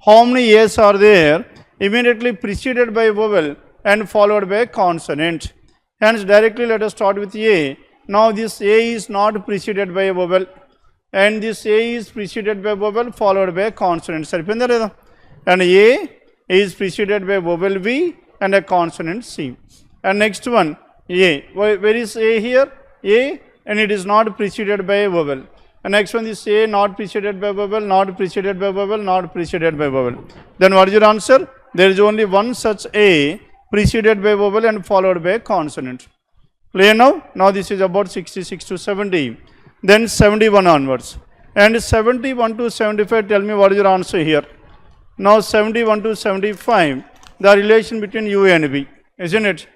how many A's are there? Immediately preceded by vowel and followed by consonant. Hence directly let us start with A. Now this A is not preceded by a vowel, and this A is preceded by vowel followed by consonant. Saripinda leda? And A is preceded by vowel V and a consonant C. And next one, A. Where is A here? A, and it is not preceded by a vowel. And next one is A, not preceded by vowel, not preceded by vowel, not preceded by vowel. Then what is your answer? There is only one such A preceded by vowel and followed by consonant. Clear now? Now this is about 66 to 70. Then 71 onwards. And 71 to 75, tell me what is your answer here. Now 71 to 75, the relation between U and B, isn't it?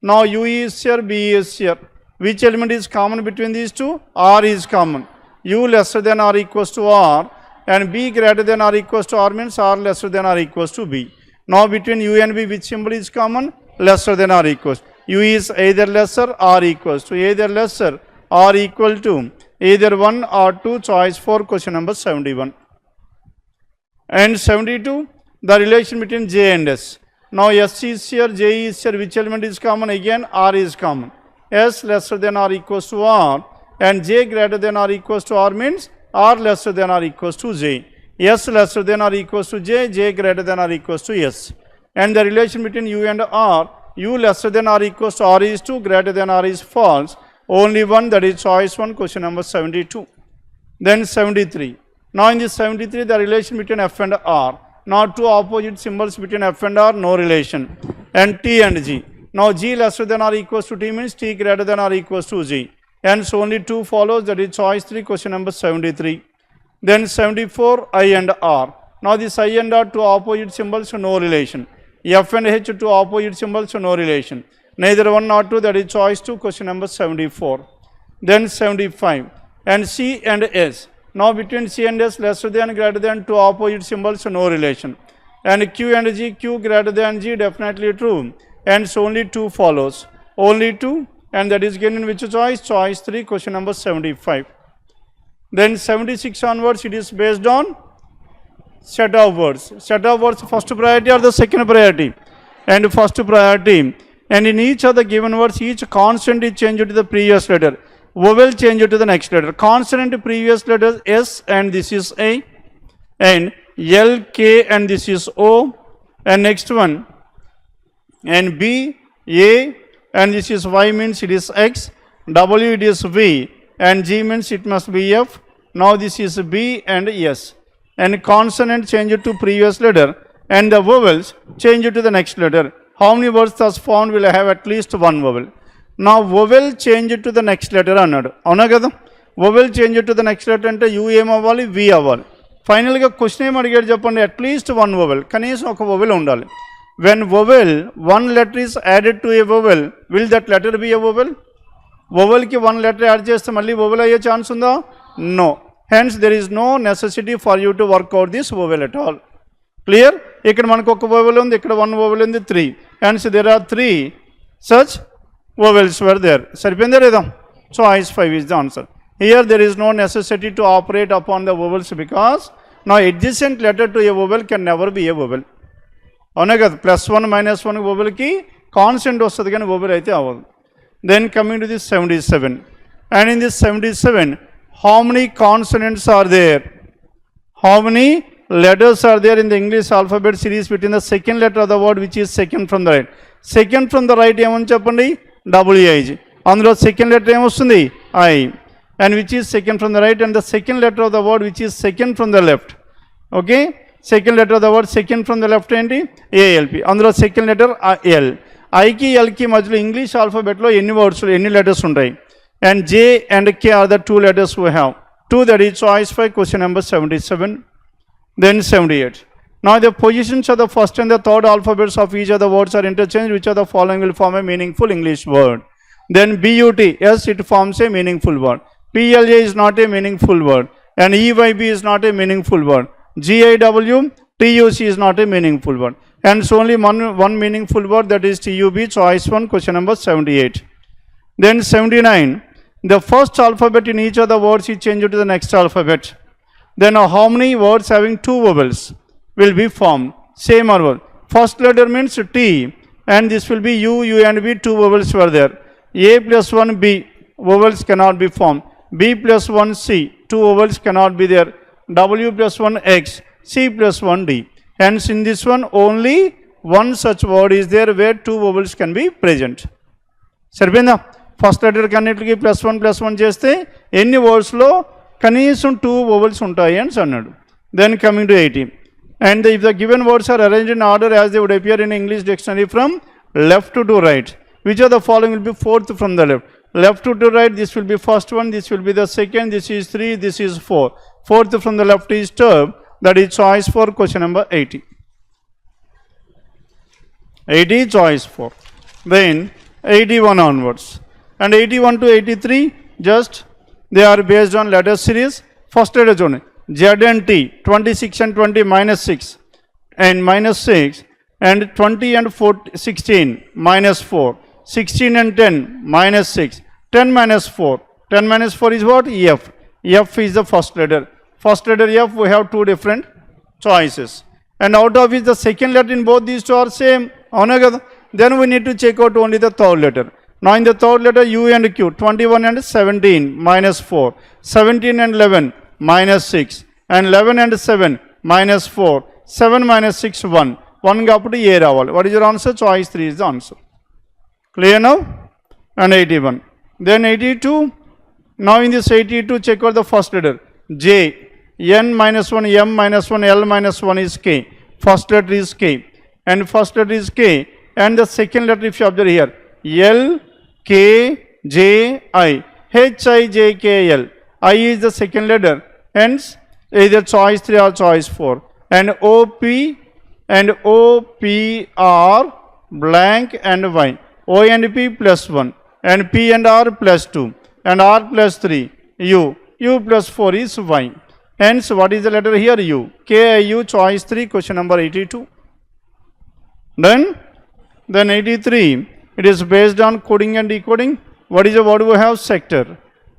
Now U is here, B is here. Which element is common between these two? R is common. U lesser than or equals to R, and B greater than or equals to R means R lesser than or equals to B. Now between U and B, which symbol is common? Lesser than or equals. U is either lesser or equals to, either lesser or equal to, either 1 or 2, choice for question number 71. And 72, the relation between J and S. Now S is here, J is here, which element is common? Again R is common. S lesser than or equals to R, and J greater than or equals to R means R lesser than or equals to J. S lesser than or equals to J, J greater than or equals to S. And the relation between U and R, U lesser than or equals to R is 2, greater than R is false. Only one, that is choice 1, question number 72. Then 73. Now in this 73, the relation between F and R. Now two opposite symbols between F and R, no relation. And T and G. Now G lesser than or equals to T means T greater than or equals to G. Hence only 2 follows, that is choice 3, question number 73. Then 74, I and R. Now this I and R, two opposite symbols, no relation. F and H, two opposite symbols, no relation. Neither 1 nor 2, that is choice 2, question number 74. Then 75. And C and S. Now between C and S, lesser than, greater than, two opposite symbols, no relation. And Q and G, Q greater than G, definitely true. And so only 2 follows. Only 2, and that is given in which choice? Choice 3, question number 75. Then 76 onwards, it is based on set of words. Set of words, first priority or the second priority? And first priority. And in each of the given words, each consonant is changed to the previous letter. Vowel changed to the next letter. Consonant previous letter S, and this is A. And L, K, and this is O. And next one. And B, A, and this is Y means it is X. W, it is V. And G means it must be F. Now this is B and S. And consonant changed to previous letter. And the vowels changed to the next letter. How many words thus found will have at least one vowel? Now vowel change to the next letter అన్నాడు, అవునా కదా? vowel change to the next letter అంటే U ఏం అవ్వాలి, V అవ్వాలి. ఫైనల్గా question ఏం అడిగాడు చెప్పండి, అట్లీస్ట్ వన్ vowel, కనీసం ఒక vowel ఉండాలి. When vowel, one letter is added to a vowel, will that letter be a vowel? vowelకి one letter add చేస్తే మళ్ళీ vowel అయ్యే ఛాన్స్ ఉందా? No. Hence there is no necessity for you to work out this vowel at all. Clear? ఇక్కడ మనకు ఒక vowel ఉంది, ఇక్కడ one vowel ఉంది, 3. Hence there are 3 such vowels were there. సరిపోయిందా లేదా? Choice 5 is the answer. Here there is no necessity to operate upon the vowels because now adjacent letter to a vowel can never be a vowel. అవునా కదా? +1 -1 vowelకి constant వస్తుంది కానీ vowel అయితే అవ్వదు. Then coming to this 77. And in this 77, how many consonants are there? How many letters are there in the English alphabet series between the second letter of the word which is second from the right? Second from the right ఏమని చెప్పండి? WH. అందులో second letter ఏమొస్తుంది? I. And which is second from the right, and the second letter of the word which is second from the left. Okay? Second letter of the word second from the left ఏంటి? ALP. అందులో second letter L. ఐకి ఎల్కి మధ్యలో English ఆల్ఫాబెట్లో ఎన్ని words, ఎన్ని letters ఉంటాయి? And J and K are the 2 letters we have. 2, that is choice 5, question number 77. Then 78. Now the positions of the first and the third alphabets of each of the words are interchanged. Which of the following will form a meaningful English word? Then BUT, yes, it forms a meaningful word. PLA is not a meaningful word. And EYB is not a meaningful word. GIW, TUC is not a meaningful word. And it's only one meaningful word, that is TUB, choice 1, question number 78. Then 79. The first alphabet in each of the words is changed to the next alphabet. Then how many words having 2 vowels? will be formed. Same or what? First letter means T, and this will be U and B, two vowels were there. A plus 1 B, vowels cannot be formed. B plus 1 C, two vowels cannot be there. W plus 1 X, C plus 1 D. Hence in this one only one such word is there where two vowels can be present. సరిపోయిందా? First letter కన్నిటికి +1 చేస్తే ఎన్ని వర్డ్స్లో కనీసం 2 vowels ఉంటాయి అని అన్నాడు. Then coming to 80. And if the given words are arranged in order as they would appear in English dictionary from left to right, which of the following will be fourth from the left? Left to right, this will be first one, this will be the second, this is 3, this is 4. Fourth from the left is term, that is choice for question number 80. 80 choice 4. Then 81 onwards. And 81 to 83, just they are based on letter series. First letter only. Z and T, 26 and 20 minus 6 and minus 6, and 20 and 16 minus 4, 16 and 10 minus 6, 10 minus 4. 10 minus 4 is what? F. F is the first letter. First letter F, we have two different choices. And out of which the second letter in both these two are same. Then we need to check out only the third letter. Now in the third letter U and Q, 21 and 17 minus 4, 17 and 11 minus 6, and 11 and 7 minus 4, 7 minus 6 1. 1 ga appudu A ravali. What is your answer? Choice 3 is the answer. Clear now? And 81. Then 82. Now in this 82, check out the first letter. J, N minus 1, M minus 1, L minus 1 is K. First letter is K. And first letter is K. And the second letter, if you observe here, L, K, J, I. H, I, J, K, L. I is the second letter, hence either choice 3 or choice 4. And OP and OP are blank and Y. O and P plus 1, and P and R plus 2, and R plus 3, U. U plus 4 is Y. Hence, what is the letter here? U. KIU, choice 3, question number 82. Then 83, it is based on coding and decoding. What is the word we have? Sector.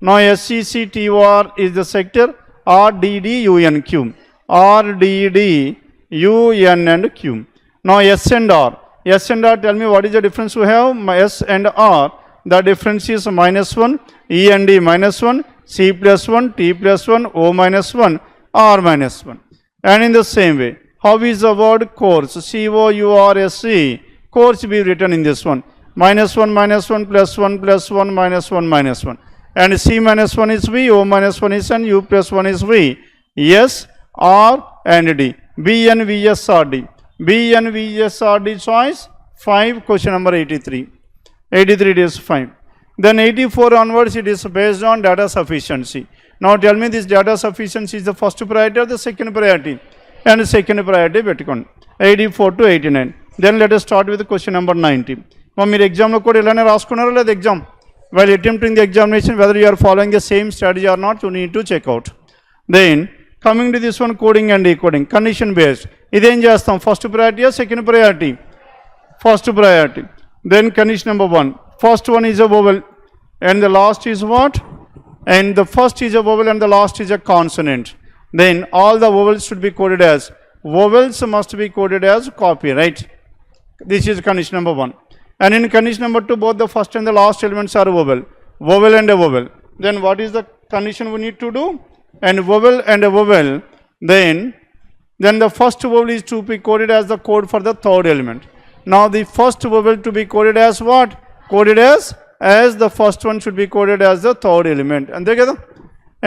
Now SCCTOR is the sector. RDDUNQ. RDDUN and Q. Now S and R. S and R, tell me what is the difference we have? S and R. The difference is -1, E and D -1, C plus 1, T plus 1, O minus 1, R minus 1. And in the same way, how is the word course? COURSE. Course be written in this one. -1 -1 plus 1 plus 1 minus 1 minus 1. And C minus 1 is V, O minus 1 is N, U plus 1 is V. S, R and D. B and VSRD. B and VSRD choice 5, question number 83. 83 it is 5. Then 84 onwards, it is based on data sufficiency. Now tell me, this data sufficiency is the first priority or the second priority? And second priority పెట్టుకోండి. 84 to 89. Then let us start with question number 90. మీరు ఎగ్జామ్లో కూడా ఇలానే రాసుకున్నారా లేదా exam? While attempting the examination, whether you are following the same strategy or not, you need to check out. Then coming to this one, coding and decoding, condition based. ఇదేం చేస్తాం? First priority or second priority? First priority. Then condition number 1. First one is a vowel and the last is what? And the first is a vowel and the last is a consonant. Then all the vowels should be coded as, vowels must be coded as copy, right? This is condition number 1. And in condition number 2, both the first and the last elements are vowel. Vowel and a vowel. Then what is the condition we need to do? And vowel and a vowel. Then the first vowel is to be coded as the code for the third element. Now the first vowel to be coded as what? Coded as the first one should be coded as the third element. And together.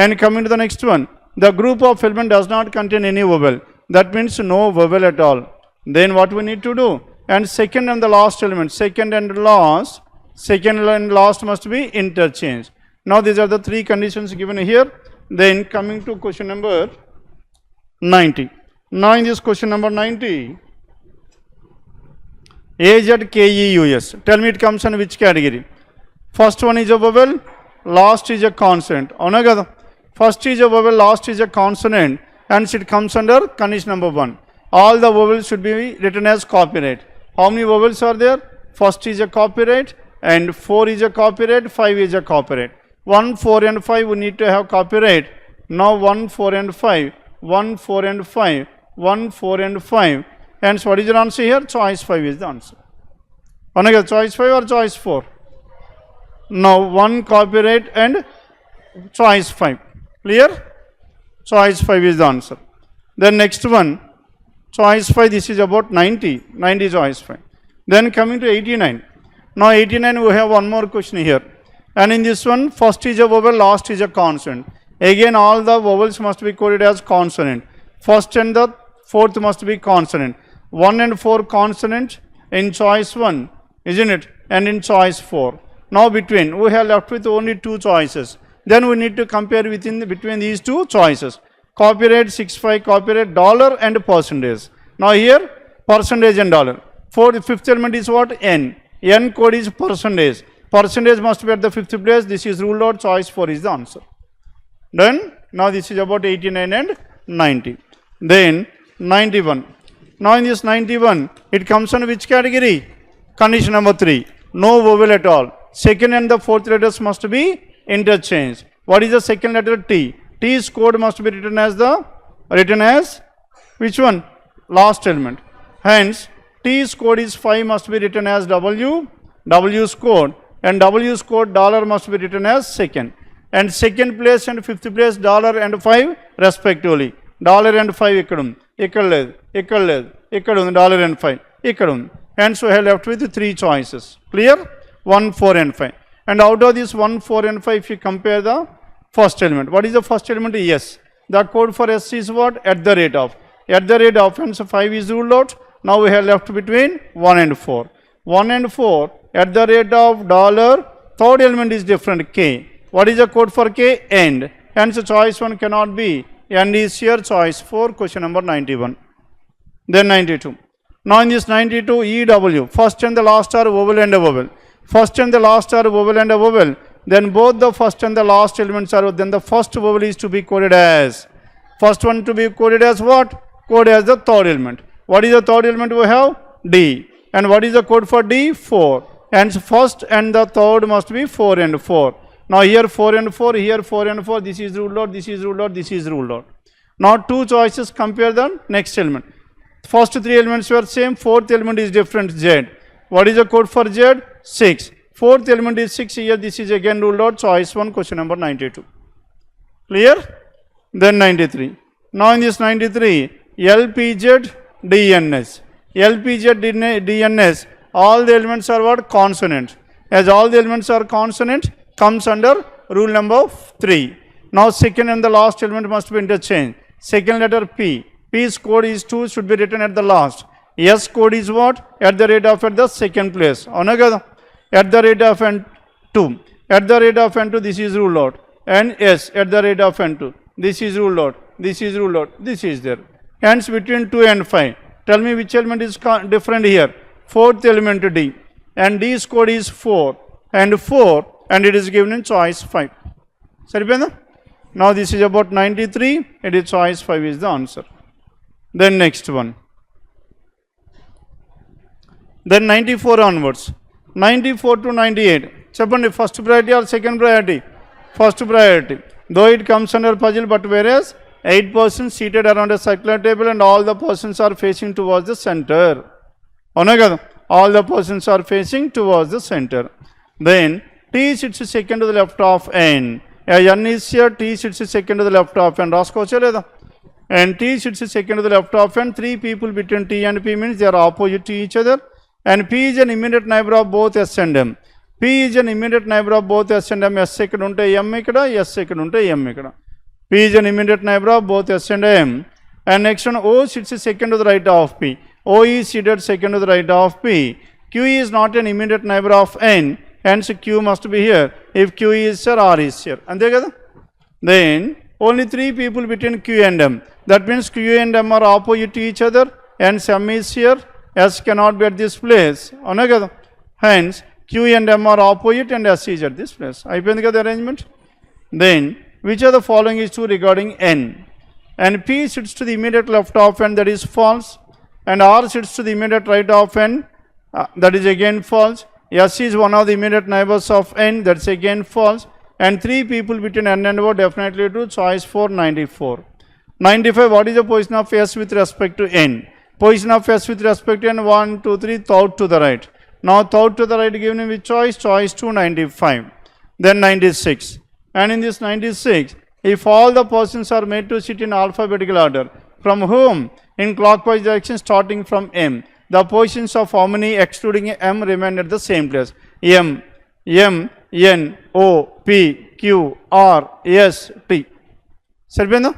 And coming to the next one, the group of element does not contain any vowel. That means no vowel at all. Then what we need to do? And second and the last element, second and last must be interchanged. Now these are the 3 conditions given here. Then coming to question number 90. Now in this question number 90, AZKEUS. Tell me it comes in which category? First one is a vowel, last is a consonant. Avuna kada? First is a vowel, last is a consonant, hence it comes under condition number 1. All the vowels should be written as copyright. How many vowels are there? First is a copyright, and 4 is a copyright, 5 is a copyright. 1, 4 and 5 we need to have copyright. Now 1, 4 and 5, 1, 4 and 5, 1, 4 and 5. Hence what is your answer here? Choice 5 is the answer. Choice 5 or choice 4? Now 1 copyright and choice 5. Clear? Choice 5 is the answer. Then next one, choice 5, this is about 90. 90 choice 5. Then coming to 89. Now 89 we have one more question here. And in this one, first is a vowel, last is a consonant. Again all the vowels must be coded as consonant. First and the fourth must be consonant. 1 and 4 consonant in choice 1, isn't it? And in choice 4. Now between, we have left with only 2 choices. Then we need to compare between these 2 choices. Copyright 65, copyright dollar and percentage. Now here, percentage and dollar. Fifth element is what? N. N code is percentage. Percentage must be at the 5th place. This is ruled out. Choice 4 is the answer. Done. Now this is about 89 and 90. Then 91. Now in this 91, it comes on which category? Condition number 3. No vowel at all. Second and the fourth letters must be interchanged. What is the second letter? T. T's code must be written as which one? Last element. Hence, T's code is 5 must be written as W. W's code and W's code dollar must be written as second. And second place and fifth place dollar and 5 respectively. Dollar and 5 ikkada dollar and 5 ikkada. Hence we have left with 3 choices. Clear? 1, 4 and 5. And out of this 1, 4 and 5, if you compare the first element. What is the first element? S. The code for S is what? At the rate of. At the rate of, hence 5 is ruled out. Now we have left between 1 and 4. 1 and 4 at the rate of dollar. Third element is different, K. What is the code for K? End. Hence choice 1 cannot be. End is here, choice 4, question number 91. Then 92. Now in this 92, EW. First and the last are vowel and a vowel. First and the last are vowel and a vowel. Then both the first and the last elements are, then the first vowel is to be coded as. First one to be coded as what? Coded as the third element. What is the third element we have? D. And what is the code for D? 4. And first and the third must be 4 and 4. Now here 4 and 4, here 4 and 4, this is ruled out, this is ruled out, this is ruled out. Now 2 choices, compare the next element. First 3 elements were same, fourth element is different, Z. What is the code for Z? 6. Fourth element is 6, here this is again ruled out, choice 1, question number 92. Clear? Then 93. Now in this 93, LPZ, DNS. LPZ, DNS, all the elements are what? Consonant. As all the elements are consonant, comes under rule number 3. Now second and the last element must be interchanged. Second letter P. P's code is 2, should be written at the last. S code is what? At the rate of at the second place. At the rate of N2. At the rate of N2, this is ruled out. And S at the rate of N2. This is ruled out. This is ruled out. This is there. Hence between 2 and 5. Tell me which element is different here. Fourth element D. And D's code is 4. And 4. And it is given in choice 5. Now this is about 93. It is choice 5 is the answer. Then next one. Then 94 onwards. 94 to 98. Cheppandi, first priority or second priority? First priority. Though it comes under puzzle, but whereas 8 persons seated around a circular table and all the persons are facing towards the center. All the persons are facing towards the center. Then T sits second to the left of N. N is here, T sits second to the left of N. And T sits second to the left of N. 3 people between T and P means they are opposite to each other. And P is an immediate neighbor of both S and M. P is an immediate neighbor of both S and M. S ikkada unte M ikkada, S ikkada unte M ikkada. P is an immediate neighbor of both S and M. And next one, O sits second to the right of P. O is seated second to the right of P. Q is not an immediate neighbor of N. Hence Q must be here. If Q is here, R is here. Then only 3 people between Q and M. That means Q and M are opposite to each other. Hence M is here. S cannot be at this place. Hence Q and M are opposite and S is at this place. The arrangement. Then which of the following is true regarding N? And P sits to the immediate left of N, that is false. And R sits to the immediate right of N, that is again false. S is one of the immediate neighbors of N, that's again false. And 3 people between N and O, definitely true. Choice 4, 94. 95, what is the position of S with respect to N? Position of S with respect to N, 1, 2, 3, third to the right. Now third to the right given with choice 2, 95. Then 96. And in this 96, if all the persons are made to sit in alphabetical order, from whom? In clockwise direction starting from M. The positions of how many excluding M remain at the same place? M, N, O, P, Q, R, S, T. Sarvena?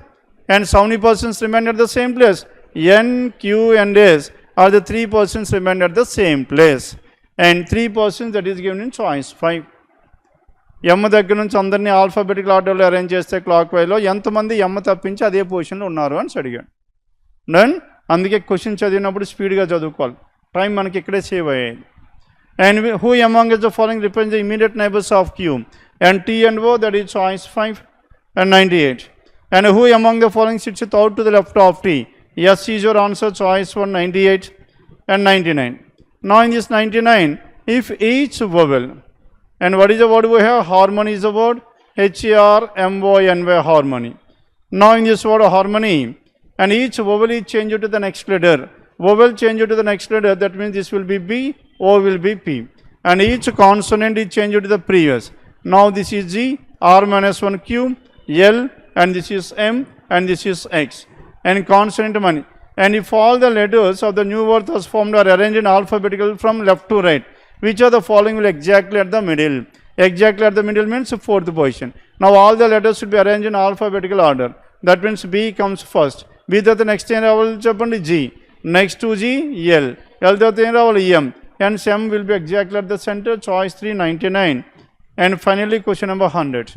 And how many persons remain at the same place? N, Q, and S are the 3 persons remain at the same place. And 3 persons that is given in choice 5. ఎమ్ దగ్గర నుంచి అందరినీ alphabetical ఆర్డర్లో arrange చేస్తే clock వైజ్లో ఎంతమంది ఎమ్ తప్పించి అదే పొజిషన్లో ఉన్నారు అని అడిగాడు. దెన్ అందుకే క్వశ్చన్ చదివినప్పుడు స్పీడ్గా చదువుకోవాలి, టైం మనకి ఇక్కడే సేవ్ అయ్యేది. And who among is the following represent the immediate neighbours of Q and T and O, that is choice 5 and 98. And who among the following sits out to the left of T? Yes is your answer, choice 1, 98 and 99. Now in this 99, if each vowel, and what is the word we have? Harmony is the word, Harmony, harmony. Now in this word harmony, and each vowel is changed to the next letter. Vowel changed to the next letter, that means this will be B, O will be P. And each consonant is changed to the previous. Now this is G, R minus 1 Q, L, and this is M, and this is X. And consonant money. And if all the letters of the new word thus formed are arranged in alphabetical from left to right, which of the following will exactly at the middle? Exactly at the middle means 4th position. Now all the letters should be arranged in alphabetical order. That means B comes first. B the next thing is G. Next to G, L. L the thing is M. And M will be exactly at the center, choice 3, 99. And finally question number 100.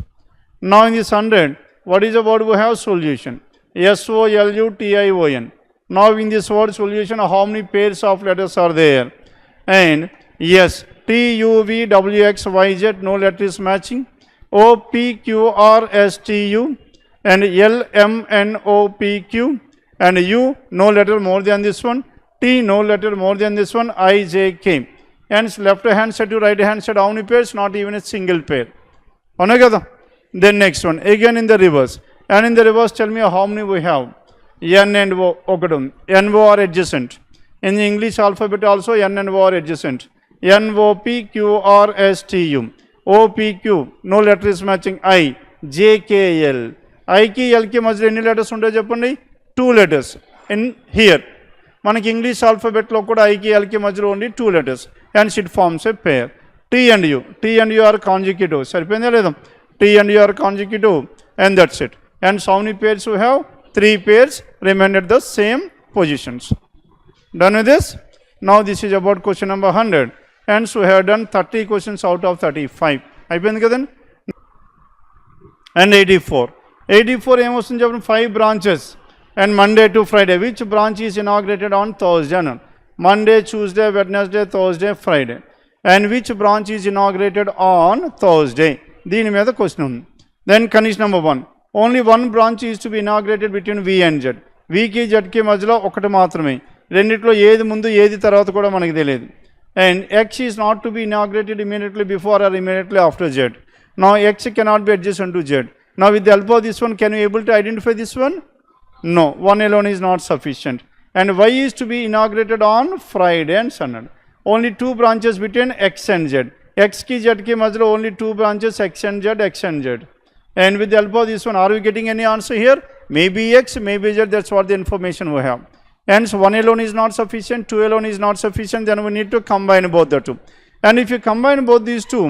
Now in this 100, what is the word we have? Solution. SOLUTION. Now in this word solution, how many pairs of letters are there? And yes, T, U, V, W, X, Y, Z, no letter is matching. O, P, Q, R, S, T, U. And L, M, N, O, P, Q. And U, no letter more than this one. T, no letter more than this one. I, J, K. And left hand side to right hand side, how many pairs? Not even a single pair. Anagada. Then next one, again in the reverse. And in the reverse, tell me how many we have. N and O, okadum. N, O are adjacent. In the English alphabet also, N and O are adjacent. N, O, P, Q, R, S, T, U. O, P, Q, no letter is matching. I, J, K, L. I ki L ki majlo any letters unde cheppandi? 2 letters. In here. Manaki English alphabet lo kuda I ki L ki majlo only 2 letters. Hence it forms a pair. T and U. T and U are consecutive. Saripenda ledam. T and U are consecutive, and that's it. And how many pairs we have? 3 pairs remain at the same positions. Done with this? Now this is about question number 100. And so we have done 30 questions out of 35. Ayipindi kadani? And 84. 84 ఏమొస్తుంది చెప్పండి? 5 branches and Monday to Friday. Which branch is inaugurated on Thursday? Monday, Tuesday, Wednesday, Thursday, Friday. And which branch is inaugurated on Thursday? దీని మీద question ఉంది. Then condition number 1, only 1 branch is to be inaugurated between V and Z. వికి జెడ్కి మధ్యలో ఒకటి మాత్రమే, రెండిట్లో ఏది ముందు ఏది తర్వాత కూడా మనకి తెలియదు. And X is not to be inaugurated immediately before or immediately after Z. Now X cannot be adjacent to Z. Now with the help of this one, can you able to identify this one? No, one alone is not sufficient. And y is to be inaugurated on Friday and Sunday. Only 2 branches between x and z. X ki z ki majlo only 2 branches, x and z, x and z. And with the help of this one, are we getting any answer here? Maybe x, maybe z, that's what the information we have. Hence 1 alone is not sufficient, 2 alone is not sufficient, then we need to combine both the two. And if you combine both these two,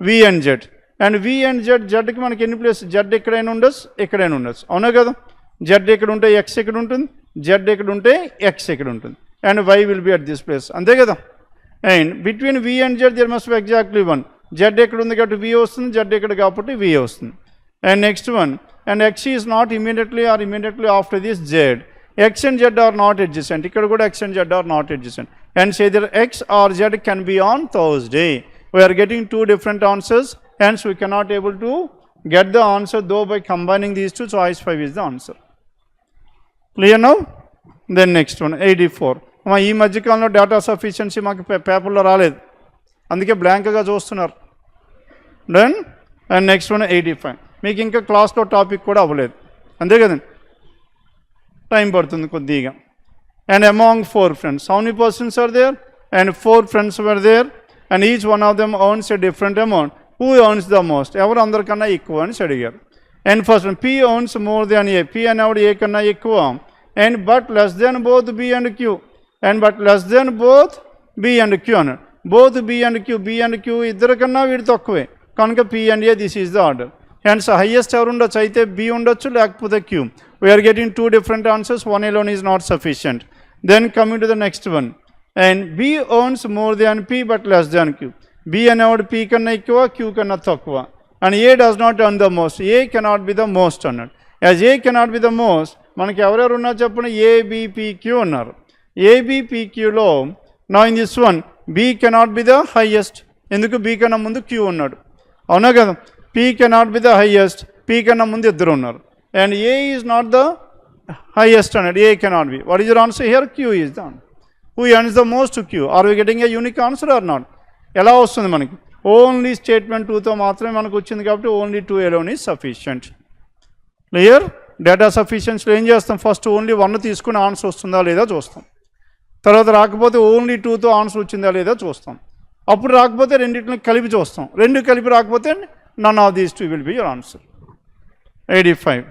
v and z. And v and z, z ki manaki any place, z ekkadaina undas, ekkadaina undas. Avuna kada? Z ekkada unte x ekkada untundi, z ekkada unte x ekkada untundi. And y will be at this place. Ante kada? And between v and z there must be exactly 1. Z ekkada undi kabatti v vastundi, z ekkada kabatti v vastundi. And next one, and x is not immediately or immediately after this z. X and z are not adjacent. Ikkada kuda x and z are not adjacent. Hence either x or z can be on Thursday. We are getting 2 different answers. Hence we cannot able to get the answer though by combining these two. Choice 5 is the answer. Clear now? Then next one, 84. ఈ మధ్యకాలంలో data sufficiency మాకు పేపర్లో రాలేదు, అందుకే బ్లాంక్గా చూస్తున్నారు. Done. And next one 85. మీకు ఇంకా క్లాస్లో టాపిక్ కూడా అవ్వలేదు, అంతే కదండి. టైం పడుతుంది కొద్దిగా. And among 4 friends, how many persons are there? And 4 friends were there, and each one of them earns a different amount. Who earns the most? ఎవరు అందరికన్నా ఎక్కువ అని అడిగారు. And first P earns more than A. P అనేవాడు A కన్నా ఎక్కువ. And but less than both B and Q. And but less than both B and Q అన్నాడు. Both B and Q ఇద్దరు కన్నా వీడు తక్కువే కనుక P and A, this is the order. Hence highest ఎవరు ఉండొచ్చు? అయితే B ఉండొచ్చు లేకపోతే Q. We are getting 2 different answers. One alone is not sufficient. Then coming to the next one, and B earns more than P but less than Q. B అనేవాడు P కన్నా ఎక్కువ, Q కన్నా తక్కువ. And A does not earn the most. A cannot be the most అన్నాడు. As A cannot be the most, మనకి ఎవరెవరు ఉన్నారు చెప్పండి? A, B, P, Q ఉన్నారు. A, B, P, Qలో now in this one B cannot be the highest. ఎందుకు? B కన్నా ముందు Q ఉన్నాడు, అవునా కదా? P cannot be the highest. P కన్నా ముందు ఇద్దరు ఉన్నారు. And A is not the highest అన్నాడు. A cannot be. What is your answer here? Q is the answer. Who earns the most to Q? Are we getting a unique answer or not? ఎలా వస్తుంది మనకి? Only statement 2తో మాత్రమే మనకు వచ్చింది కాబట్టి only 2 alone is sufficient. Clear? Data సఫిషియన్సీలో ఏం చేస్తాం? ఫస్ట్ ఓన్లీ 1 తీసుకుని ఆన్సర్ వస్తుందా లేదా చూస్తాం. తర్వాత రాకపోతే ఓన్లీ 2తో ఆన్సర్ వచ్చిందా లేదా చూస్తాం. అప్పుడు రాకపోతే రెండింటిని కలిపి చూస్తాం. రెండు కలిపి రాకపోతే none of these 2 will be your answer. 85.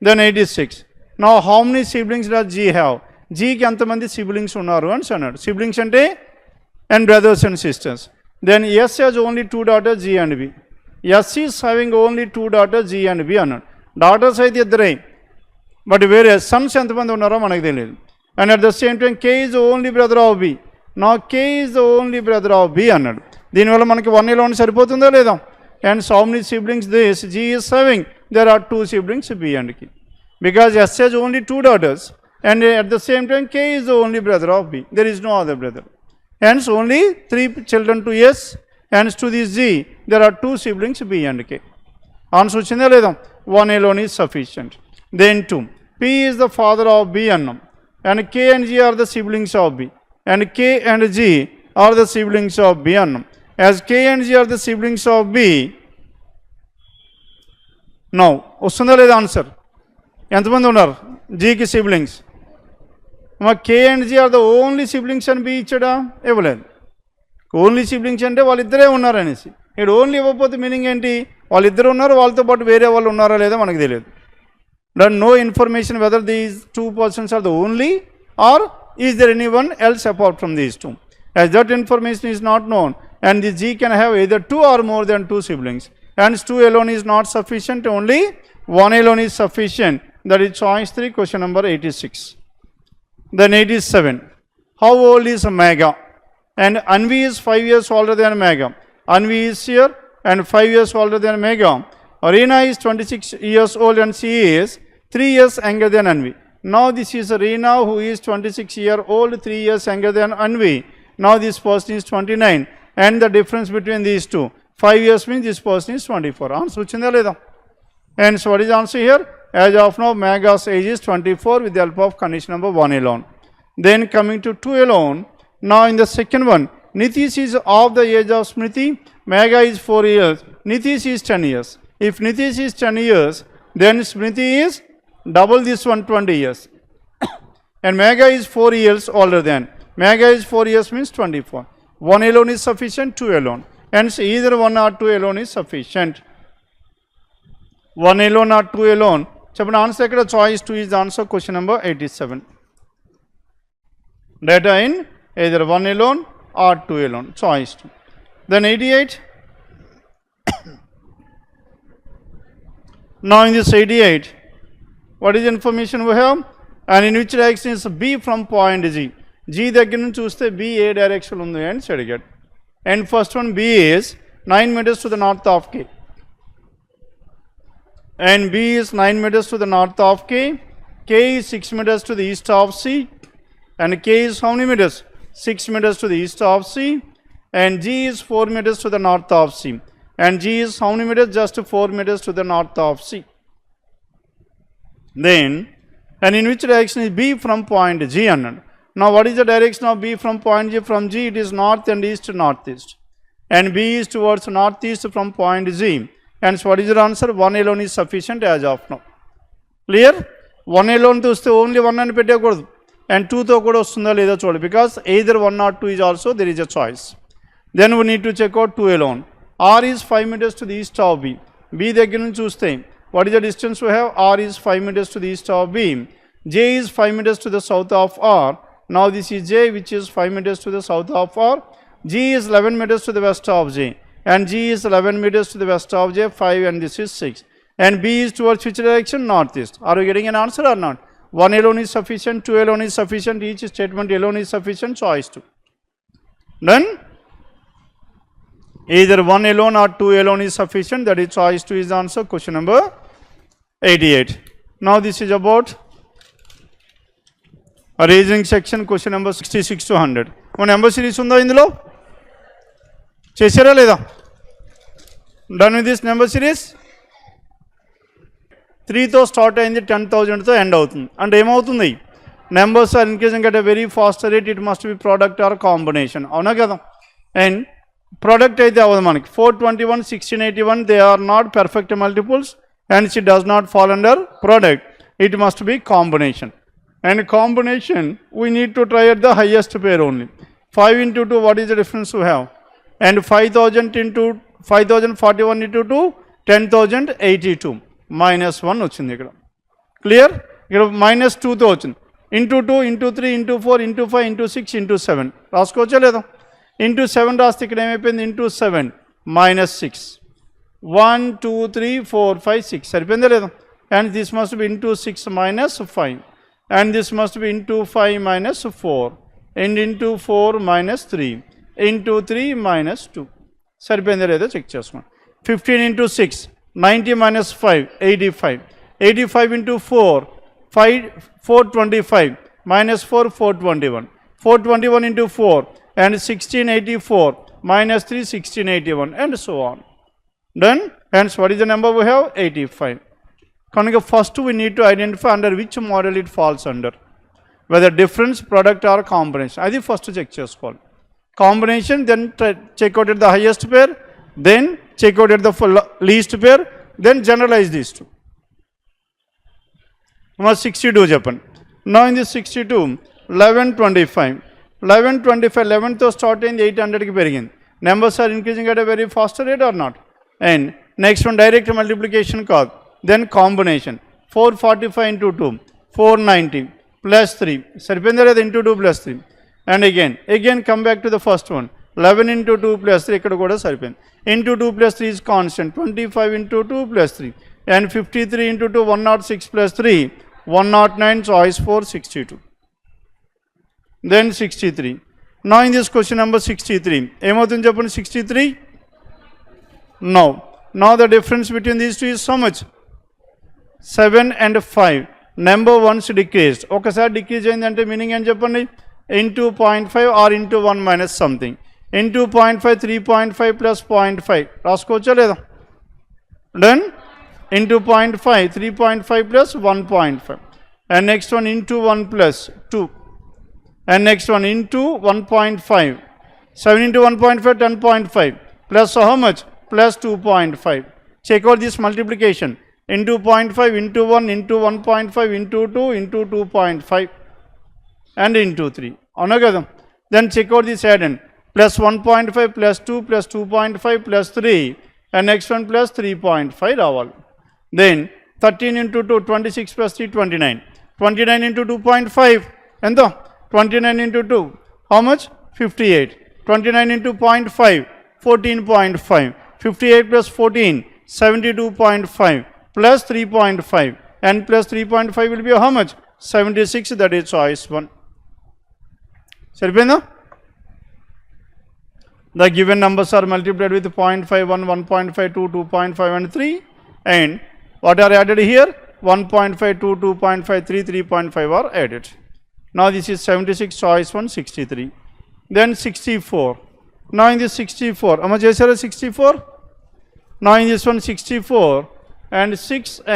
Then 86. Now how many siblings does G have? Gకి ఎంతమంది సిబ్లింగ్స్ ఉన్నారు అని అన్నాడు. సిబ్లింగ్స్ అంటే and brothers and sisters. Then S has only 2 daughters, G and B. S is having only 2 daughters, G and B అన్నాడు. Daughters అయితే ఇద్దరే, but వేరే Sons ఎంతమంది ఉన్నారో మనకు తెలియదు. And at the same time K is the only brother of B. నా K is the only brother of B అన్నాడు. దీనివల్ల మనకి 1 alone సరిపోతుందా లేదా? And so how many siblings this G is having? There are 2 siblings, B and K. Because S has only 2 daughters, and at the same time K is the only brother of B. There is no other brother. Hence only 3 children to S. Hence to this G, there are 2 siblings, B and K. Answer వచ్చిందా లేదా? 1 alone is sufficient. Then 2. P is the father of B అన్నాం. And K and G are the siblings of B. And K and G are the siblings of B అన్నాం. As K and G are the siblings of B, now వస్తుందా లేదా answer? ఎంతమంది ఉన్నారు జీకి siblings? మా K and G are the only siblings అని బి ఇచ్చాడా? ఇవ్వలేదు. ఓన్లీ సిబ్లింగ్స్ అంటే వాళ్ళిద్దరే ఉన్నారనేసి. ఇక్కడ ఓన్లీ ఇవ్వకపోతే మీనింగ్ ఏంటి? వాళ్ళిద్దరు ఉన్నారు, వాళ్ళతో పాటు వేరే వాళ్ళు ఉన్నారా లేదా మనకు తెలియదు. That no information whether these 2 persons are the only or is there any one else apart from these 2. As that information is not known, and the G can have either 2 or more than 2 siblings. Hence 2 alone is not sufficient, only 1 alone is sufficient. That is choice 3, question number 86. Then 87. How old is Mega? And Anvi is 5 years older than Mega. Anvi is here and 5 years older than Mega. Reena is 26 years old and she is 3 years younger than Anvi. Now this is Reena who is 26 year old, 3 years younger than Anvi. Now this person is 29, and the difference between these two 5 years means this person is 24. Answer వచ్చిందా లేదా? And so what is the answer here? As of now Mega's age is 24 with the help of condition number 1 alone. Then coming to 2 alone. Now in the second one, Nitish is of the age of Smriti. Mega is 4 years. Nitish is 10 years. If Nitish is 10 years, then Smriti is double this one, 20 years. And Mega is 4 years older than. Mega is 4 years means 24. 1 alone is sufficient, 2 alone. Hence either 1 or 2 alone is sufficient. 1 alone or 2 alone. చెప్పండి answer ఇక్కడ choice 2 is the answer, question number 87. Data in either 1 alone or 2 alone, choice 2. Then 88. Now in this 88, what is the information we have? And in which direction is B from point G? G దగ్గర నుంచి చూస్తే B ఏ direction ఉంది అని అడిగాడు. And first one, B is 9 meters to the north of K. And B is 9 meters to the north of K. K is 6 meters to the east of C. And K is how many meters? 6 meters to the east of C. And G is 4 meters to the north of C. And G is how many meters? Just 4 meters to the north of C. Then, and in which direction is B from point G అన్నాడు. Now what is the direction of B from point G? From G it is north and east to northeast. And B is towards northeast from point G. And so what is your answer? 1 alone is sufficient as of now. Clear? 1 alone చూస్తే only 1 అని పెట్టకూడదు, and 2తో కూడా వస్తుందా లేదా చూడాలి, because either 1 or 2 is also there is a choice. Then we need to check out 2 alone. R is 5 meters to the east of B. B దగ్గర నుంచి చూస్తే what is the distance we have? R is 5 meters to the east of B. J is 5 meters to the south of R. Now this is J, which is 5 meters to the south of R. G is 11 meters to the west of J, and G is 11 meters to the west of J, 5, and this is 6. And B is towards which direction? Northeast. Are you getting an answer or not? 1 alone is sufficient, 2 alone is sufficient, each statement alone is sufficient, choice 2. Done? Either 1 alone or 2 alone is sufficient, that is choice 2 is the answer, question number 88. Now this is about a reasoning section, question number 66 to 100. One number series unda indulo chesara leda? Done with this number series? 3 తో start అయింది, 10,000తో end అవుతుంది. అంటే ఏమవుతుంది? Numbers are increasing at a very fast rate, it must be product or combination, అవునా కదా? And product అయితే అవ్వదు మనకి. 421, 1681 they are not perfect multiples and it does not fall under product, it must be combination. And combination we need to try at the highest pair only. 5 into 2, what is the difference we have? And 5,000 into 5,041 into 2, 10,082 minus 1 వచ్చింది ఇక్కడ. Clear? ఇక్కడ minus 2తో వచ్చింది. Into 2 into 3 into 4 into 5 into 6 into 7 రాసుకోవచ్చా లేదా? Into 7 రాస్తే ఇక్కడ ఏమైపోయింది? Into 7 minus 6. 1, 2, 3, 4, 5, 6 సరిపోయిందా లేదా? And this must be into 6 minus 5, and this must be into 5 minus 4, and into 4 minus 3, into 3 minus 2 సరిపోయిందా లేదా చెక్ చేసుకోండి. 15 into 6, 90 minus 5, 85. 85 into 4, 425 minus 4, 421. 421 into 4, and 1684 minus 3, 1681, and so on. Done? Hence what is the number we have? 85. Kanaka first we need to identify under which model it falls under, whether difference, product or combination. Adi first check cheskoవాలి. Combination, then check out at the highest pair, then check out at the least pair, then generalize these two. Now 62 చెప్పండి. Now in this 62, 1125. 1125, 11 తో start అయింది, 800కి పెరిగింది. Numbers are increasing at a very faster rate or not? And next one direct multiplication కాదు, then combination. 445 into 2, 490 plus 3 సరిపోయిందా లేదా? into 2 plus 3, and again come back to the first one. 11 into 2 plus 3 ఇక్కడ కూడా సరిపోయింది. into 2 plus 3 is constant. 25 into 2 plus 3, and 53 into 2, 106 plus 3, 109, choice 4, 62. Then 63. Now in this question number 63, ఏమవుతుంది చెప్పండి? 63. Now the difference between these two is so much, 7 and 5. Number once decreased. ఒకసారి decrease అయిందంటే meaning ఏం చెప్పండి? into 0.5 or into 1 minus something. into 0.5, 3.5 plus 0.5 రాసుకోవచ్చా లేదా? Done? into 0.5, 3.5 plus 1.5, and next one into 1 plus 2, and next one into 1.5. 7 into 1.5, 10.5 plus how much? Plus 2.5. Check out this multiplication. Into 0.5, into 1, into 1.5, into 2, into 2.5, and into 3. అవునా కదా? Then check out this add-in. Plus 1.5 plus 2 plus 2.5 plus 3, and next one plus 3.5 రావాలి. Then 13 into 2, 26 plus 3, 29. 29 into 2.5 ఎంత? 29 into 2, how much? 58. 29 into 0.5, 14.5. 58 plus 14, 72.5 plus 3.5, and plus 3.5 will be how much? 76, that is choice 1. సరిపోయిందా? The given numbers are multiplied with 0.51, 1.52, 2.5 and 3, and what are added here? 1.52, 2.53, 3.5 are added. Now this is 76, choice 1, 63. Then 64. Now in this 64, how much is 64? Now in this one 64, and 6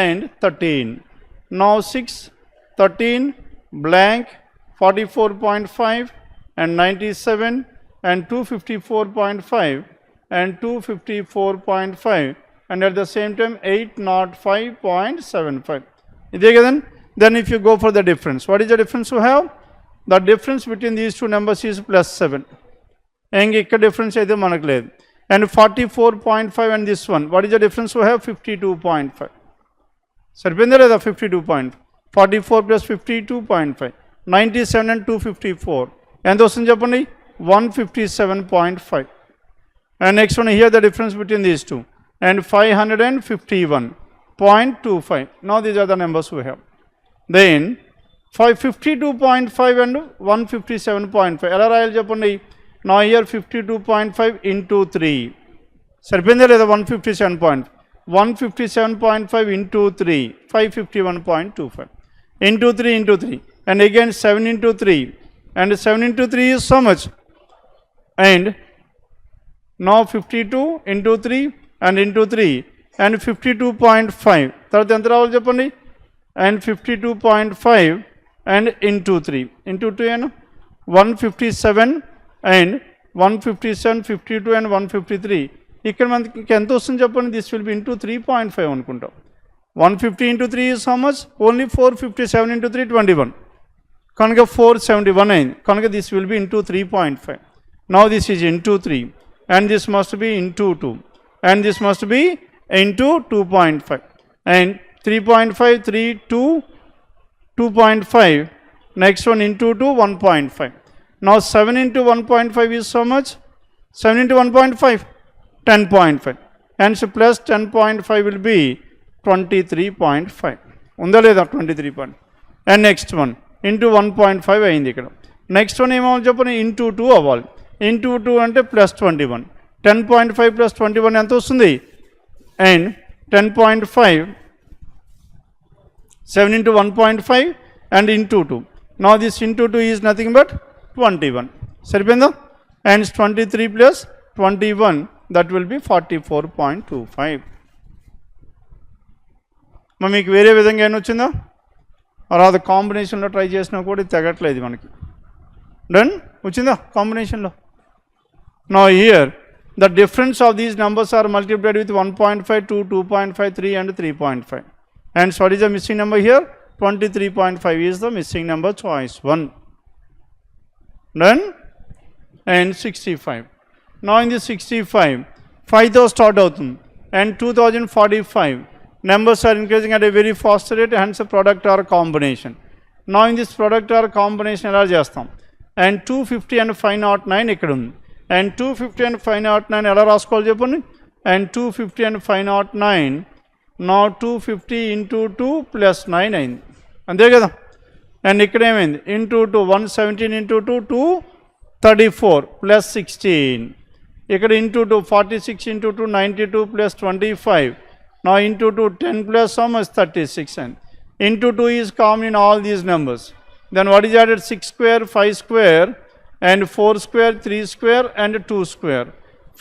and 13. Now 6, 13, blank, 44.5 and 97 and 254.5 and 254.5, and at the same time 805.75. ఇదే కదండి. Then if you go for the difference, what is the difference we have? The difference between these two numbers is +7. And ikkada difference aithe manaku ledhu. And 44.5 and this one, what is the difference we have? 52.5. Saripinda leda 52.5. 44 plus 52.5. 97 and 254. And ostund cheppandi 157.5. And next one here, the difference between these two. And 551.25. Now these are the numbers we have. Then 552.5 and 157.5. ఎలా రాయాలి చెప్పండి? Now here 52.5 into 3. సరిపోయిందా లేదా? 157.5. 157.5 into 3. 551.25. Into 3 into 3. And again 7 into 3. And 7 into 3 is so much. And now 52 into 3 and into 3. And 52.5. తర్వాత ఎంత రావాలి చెప్పండి? And 52.5 and into 3. Into 2 and 157 and 157, 52 and 153. ఇక్కడ మనకి ఎంత వస్తుంది చెప్పండి? దిస్ విల్ బి ఇంటూ 3.5 అనుకుంటాం. 150 into 3 is how much? Only 457 into 3, 21. కనుక 471 అయింది. కనుక this will be into 3.5. Now this is into 3 and this must be into 2 and this must be into 2.5 and 3.5, 3, 2, 2.5. Next one into 2, 1.5. Now 7 into 1.5 is so much? 7 into 1.5, 10.5. And so plus 10.5 will be 23.5. ఉందా లేదా? 23. And next one into 1.5 అయింది ఇక్కడ. Next one ఏమో చెప్పండి? Into 2 అవ్వాలి. Into 2 అంటే plus 21. 10.5 plus 21 ఎంత వస్తుంది? And 10.5, 7 into 1.5 and into 2. Now this into 2 is nothing but 21. సరిపోయిందా? And 23 plus 21, that will be 44.25. మరి మీకు వేరే విధంగా ఏమైనా వచ్చిందా? అలా కాంబినేషన్లో ట్రై చేసినా కూడా తెగట్లేదు మనకి. డన్ వచ్చిందా కాంబినేషన్లో? Now here the difference of these numbers are multiplied with 1.5, 2, 2.5, 3 and 3.5. And so what is the missing number here? 23.5 is the missing number, choice 1. Done? And 65. Now in the 65, 5,000 start అవుతుంది and 2045. Numbers are increasing at a very fast rate, hence a product or combination. Now in this product or combination ఎలా చేస్తాం? And 250 and 509 ఇక్కడ ఉంది. And 250 and 509 ఎలా రాసుకోవాలి చెప్పండి? And 250 and 509, now 250 into 2 plus 9 అయింది. అంతే కదా? అండ్ ఇక్కడ ఏమైంది? Into 2, 117 into 2, 234 plus 16. ఇక్కడ into 2, 46 into 2, 92 plus 25. Now into 2, 10 plus how much? 36. And into 2 is common in all these numbers. Then what is added? 6 square, 5 square and 4 square, 3 square and 2 square.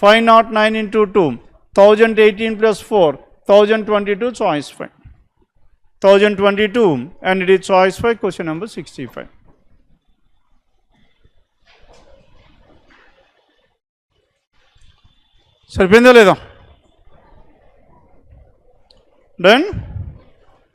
509 into 2, 1018 plus 4, 1022, choice 5. 1022 and it is choice 5, question number 65. సరిపోయిందా లేదా? Done?